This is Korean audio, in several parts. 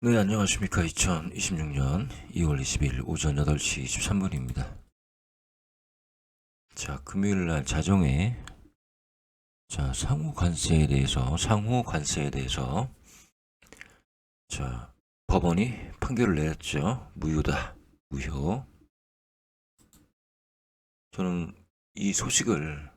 네, 안녕하십니까. 2026년 2월 20일 오전 8시 23분입니다. 자, 금요일 날 자정에, 상호 관세에 대해서, 자, 법원이 판결을 내렸죠. 무효다. 무효. 저는 이 소식을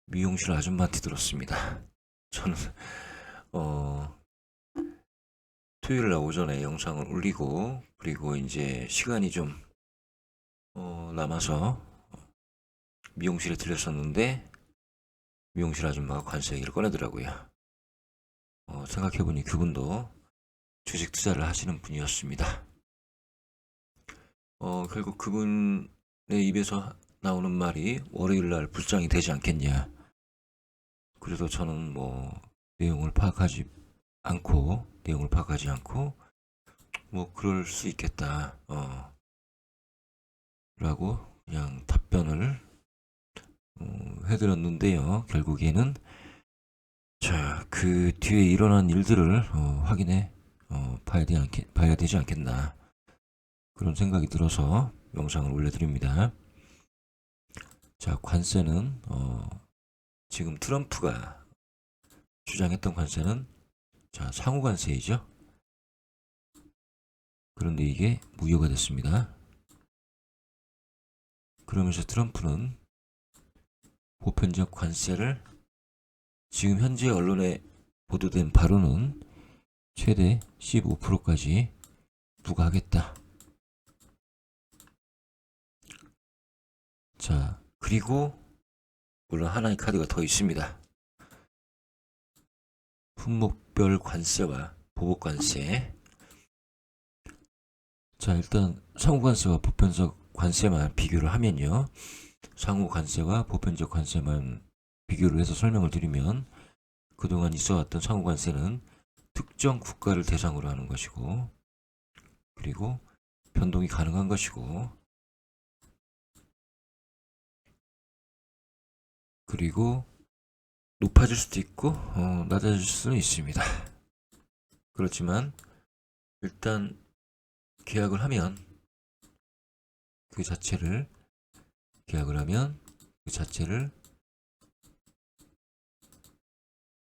미용실 아줌마한테 들었습니다. 저는, 어, 토요일 날 오전에 영상을 올리고, 그리고 이제 시간이 좀, 남아서 미용실에 들렸었는데, 미용실 아줌마가 관세 얘기를 꺼내더라고요. 생각해보니 그분도 주식 투자를 하시는 분이었습니다. 결국 그분의 입에서 나오는 말이 월요일 날 불장이 되지 않겠냐. 그래도 저는 뭐 내용을 파악하지 않고 뭐 그럴 수 있겠다. 라고 그냥 답변을 해드렸는데요. 결국에는 그 뒤에 일어난 일들을 확인해 봐야 되지 않겠나. 그런 생각이 들어서 영상을 올려드립니다. 자, 관세는 지금 트럼프가 주장했던 관세는 상호 관세이죠. 그런데 이게 무효가 됐습니다. 그러면서 트럼프는 보편적 관세를 지금 현재 언론에 보도된 바로는 최대 15%까지 부과하겠다. 자, 그리고 물론 하나의 카드가 더 있습니다. 품목별 관세와 보복 관세. 자, 일단 상호 관세와 보편적 관세만 비교를 하면요. 상호 관세와 보편적 관세만 비교를 해서 설명을 드리면 그동안 있어왔던 상호 관세는 특정 국가를 대상으로 하는 것이고, 그리고 변동이 가능한 것이고, 그리고 높아질 수도 있고 낮아질 수는 있습니다. 그렇지만 일단 계약을 하면 그 자체를 계약을 하면 그 자체를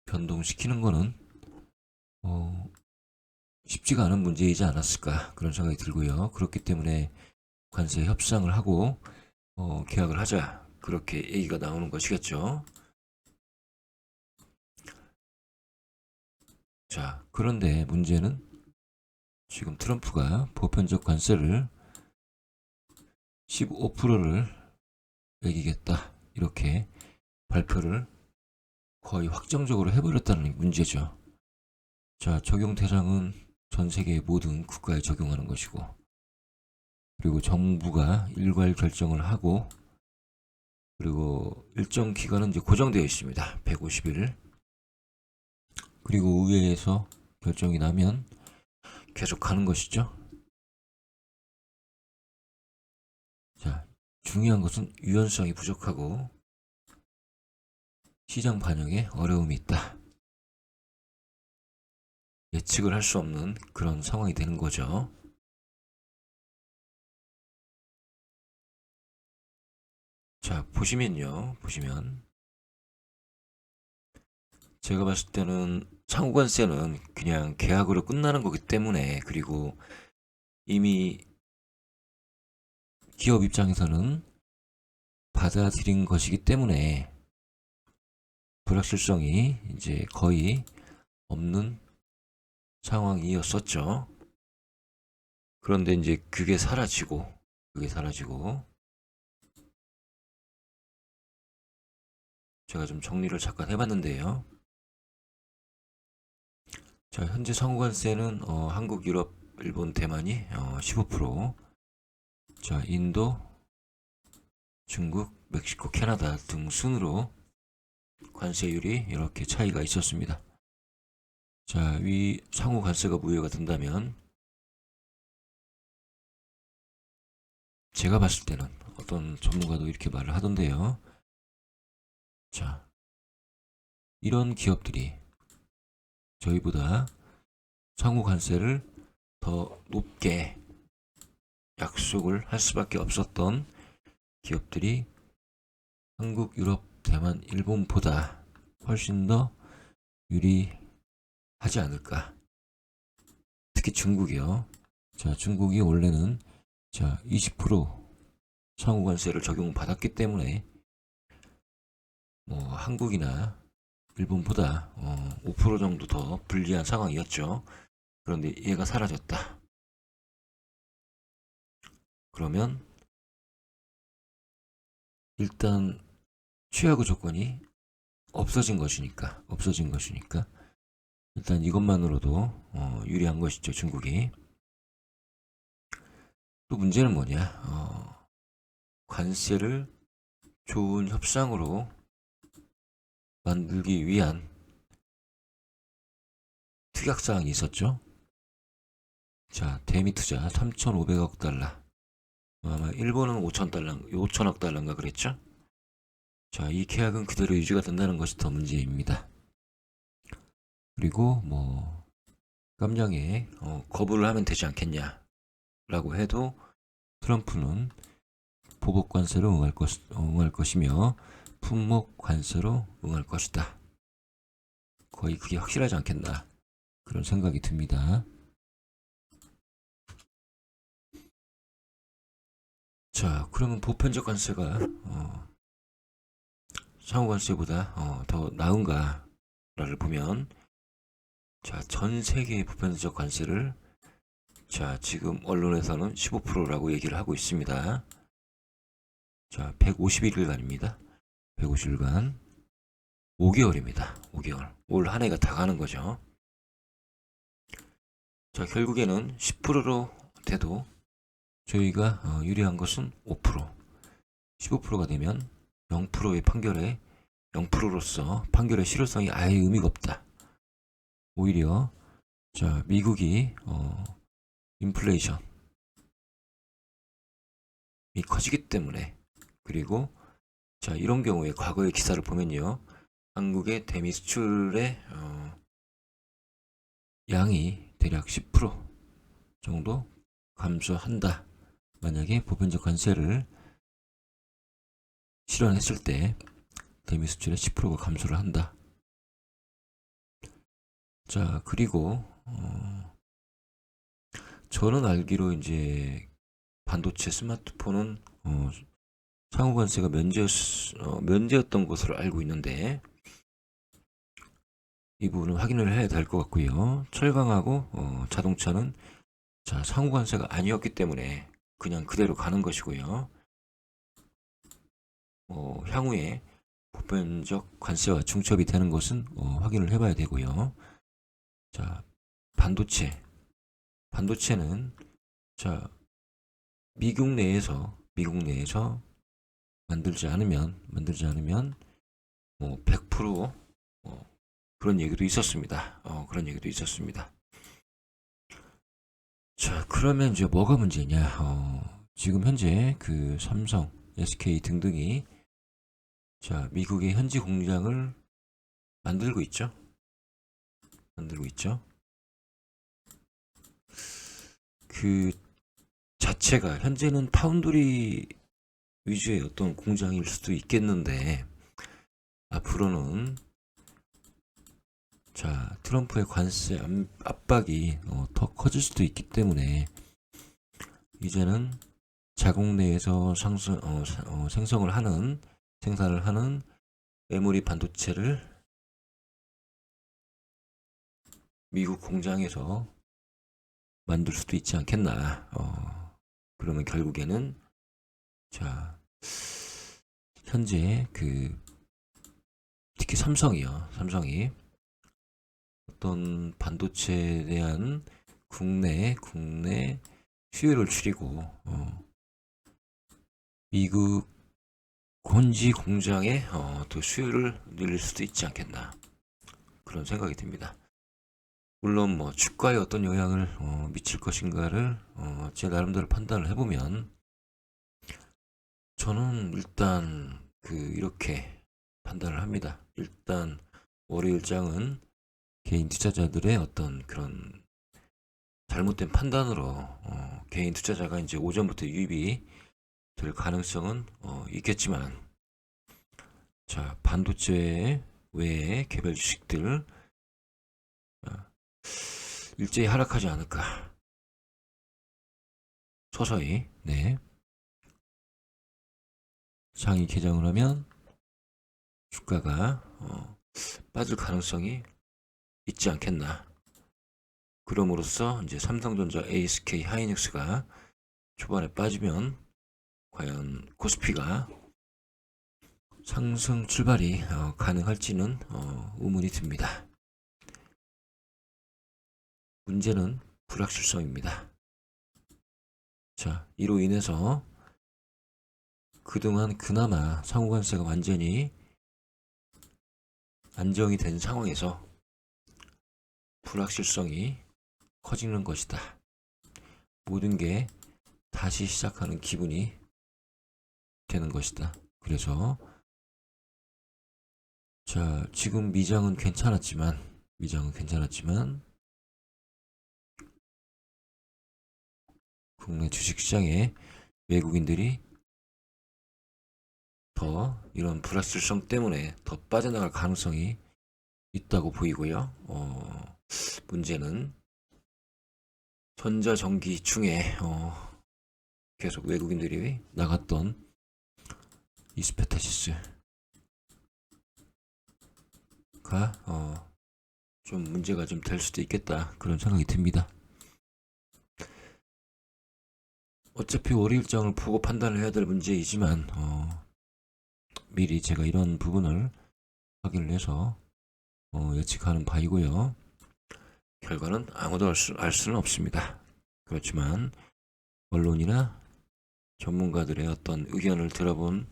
변동시키는 거는 쉽지가 않은 문제이지 않았을까 그런 생각이 들고요. 그렇기 때문에 관세 협상을 하고 계약을 하자 그렇게 얘기가 나오는 것이겠죠. 자, 그런데 문제는 지금 트럼프가 보편적 관세를 15%를 매기겠다 이렇게 발표를 거의 확정적으로 해버렸다는 문제죠. 자, 적용 대상은 전 세계 모든 국가에 적용하는 것이고, 그리고 정부가 일괄 결정을 하고, 그리고 일정 기간은 이제 고정되어 있습니다. 150일. 그리고 의회에서 결정이 나면 계속 가는 것이죠. 자, 중요한 것은 유연성이 부족하고 시장 반영에 어려움이 있다. 예측을 할 수 없는 그런 상황이 되는 거죠. 자, 보시면 제가 봤을 때는 상호관세는 그냥 계약으로 끝나는 거기 때문에, 그리고 이미 기업 입장에서는 받아들인 것이기 때문에 불확실성이 이제 거의 없는 상황이었었죠. 그런데 이제 그게 사라지고 제가 좀 정리를 잠깐 해봤는데요. 자, 현재 상호관세는 한국, 유럽, 일본, 대만이 15%, 자, 인도, 중국, 멕시코, 캐나다 등 순으로 관세율이 이렇게 차이가 있었습니다. 자, 위 상호 관세가 무효가 된다면 제가 봤을 때는 어떤 전문가도 이렇게 말을 하던데요. 자, 이런 기업들이 저희보다 상호 관세를 더 높게 약속을 할 수밖에 없었던 기업들이 한국, 유럽, 대만, 일본보다 훨씬 더 유리하지 않을까. 특히 중국이요. 자, 중국이 원래는 20% 상호 관세를 적용받았기 때문에 한국이나 일본보다 5% 정도 더 불리한 상황이었죠. 그런데 얘가 사라졌다. 그러면 일단 최악의 조건이 없어진 것이니까 일단 이것만으로도 유리한 것이죠, 중국이. 또 문제는 뭐냐? 관세를 좋은 협상으로 만들기 위한 특약사항이 있었죠. 자, 대미 투자 3,500억 달러. 아마 일본은 5천억 달러인가 그랬죠? 자, 이 계약은 그대로 유지가 된다는 것이 더 문제입니다. 그리고 깜냥에 거부를 하면 되지 않겠냐라고 해도 트럼프는 보복 관세로 응할 것이며 품목 관세로 응할 것이다. 거의 그게 확실하지 않겠나 그런 생각이 듭니다. 자, 그러면 보편적 관세가 상호 관세보다 더 나은가를 보면, 자, 전 세계의 보편적 관세를 지금 언론에서는 15%라고 얘기를 하고 있습니다. 자, 151일간입니다. 150일간 5개월입니다. 5개월. 올 한 해가 다 가는 거죠. 자, 결국에는 10%로 돼도 저희가 유리한 것은 5%. 15%가 되면 0%의 판결에 0%로서 판결의 실효성이 아예 의미가 없다. 오히려 미국이 인플레이션이 커지기 때문에, 그리고 이런 경우에 과거의 기사를 보면요, 한국의 대미 수출의 양이 대략 10% 정도 감소한다. 만약에 보편적 관세를 실현했을 때 대미 수출의 10%가 감소를 한다. 자, 그리고 저는 알기로 이제 반도체 스마트폰은 상호 관세가 면제였던 것으로 알고 있는데, 이 부분은 확인을 해야 될 것 같고요. 철강하고 자동차는 상호 관세가 아니었기 때문에 그냥 그대로 가는 것이고요. 향후에 보편적 관세와 중첩이 되는 것은 확인을 해봐야 되고요. 자, 반도체는 미국 내에서 만들지 않으면 100% 그런 얘기도 있었습니다. 자, 그러면 이제 뭐가 문제냐? 지금 현재 그 삼성, SK 등등이 미국의 현지 공장을 만들고 있죠. 그 자체가 현재는 파운드리 위주의 어떤 공장일 수도 있겠는데, 앞으로는 트럼프의 관세 압박이 더 커질 수도 있기 때문에 이제는 자국 내에서 생산을 하는 메모리 반도체를 미국 공장에서 만들 수도 있지 않겠나. 그러면 결국에는 현재 특히 삼성이 어떤 반도체에 대한 국내 수요를 줄이고 미국 본지 공장에 또 수요를 늘릴 수도 있지 않겠나 그런 생각이 듭니다. 물론 주가에 어떤 영향을 미칠 것인가를 제 나름대로 판단을 해보면, 저는 일단 이렇게 판단을 합니다. 일단 월요일장은 개인 투자자들의 어떤 그런 잘못된 판단으로 개인 투자자가 이제 오전부터 유입이 될 가능성은 있겠지만, 자, 반도체 외에 개별 주식들 일제히 하락하지 않을까. 서서히, 네, 장이 개장을 하면 주가가 빠질 가능성이 있지 않겠나. 그럼으로써 이제 삼성전자, ASK, 하이닉스가 초반에 빠지면 과연 코스피가 상승 출발이 가능할지는 의문이 듭니다. 문제는 불확실성입니다. 자, 이로 인해서 그동안 그나마 상호관세가 완전히 안정이 된 상황에서 불확실성이 커지는 것이다. 모든 게 다시 시작하는 기분이 되는 것이다. 그래서 자, 지금 미장은 괜찮았지만 국내 주식시장에 외국인들이 더 이런 불확실성 때문에 더 빠져나갈 가능성이 있다고 보이고요. 문제는 전자전기 중에 계속 외국인들이 나갔던 이스페타시스가 좀 문제가 좀 될 수도 있겠다, 그런 생각이 듭니다. 어차피 월요일장을 보고 판단을 해야 될 문제이지만 미리 제가 이런 부분을 확인을 해서 예측하는 바이고요. 결과는 아무도 알 수는 없습니다. 그렇지만 언론이나 전문가들의 어떤 의견을 들어본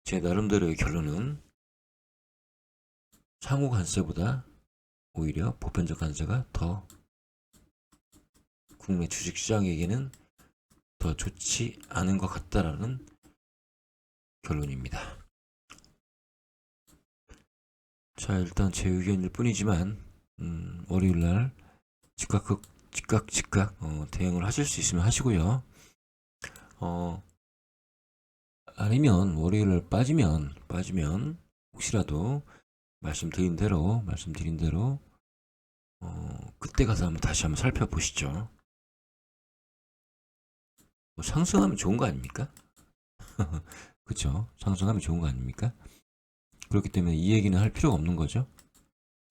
제 나름대로의 결론은 상호 관세보다 오히려 보편적 관세가 더 국내 주식시장에게는 더 좋지 않은 것 같다라는 결론입니다. 자, 일단 제 의견일 뿐이지만 월요일날 즉각 대응을 하실 수 있으면 하시고요. 아니면 월요일날 빠지면 혹시라도 말씀드린 대로 그때 가서 다시 한번 살펴보시죠. 뭐 상승하면 좋은 거 아닙니까? 그쵸? 상승하면 좋은 거 아닙니까? 그렇기 때문에 이 얘기는 할 필요가 없는 거죠.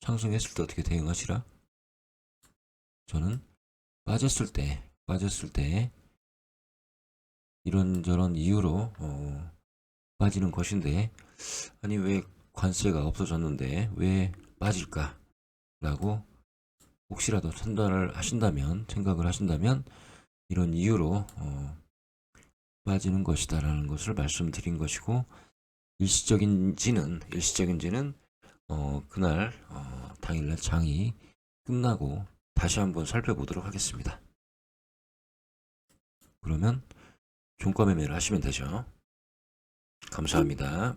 상승했을 때 어떻게 대응하시라? 저는 빠졌을 때 이런저런 이유로 빠지는 것인데, 아니 왜 관세가 없어졌는데 왜 빠질까? 라고 혹시라도 생각을 하신다면 이런 이유로 빠지는 것이다 라는 것을 말씀드린 것이고, 일시적인지는 그날 당일날 장이 끝나고 다시 한번 살펴보도록 하겠습니다. 그러면 종가 매매를 하시면 되죠. 감사합니다.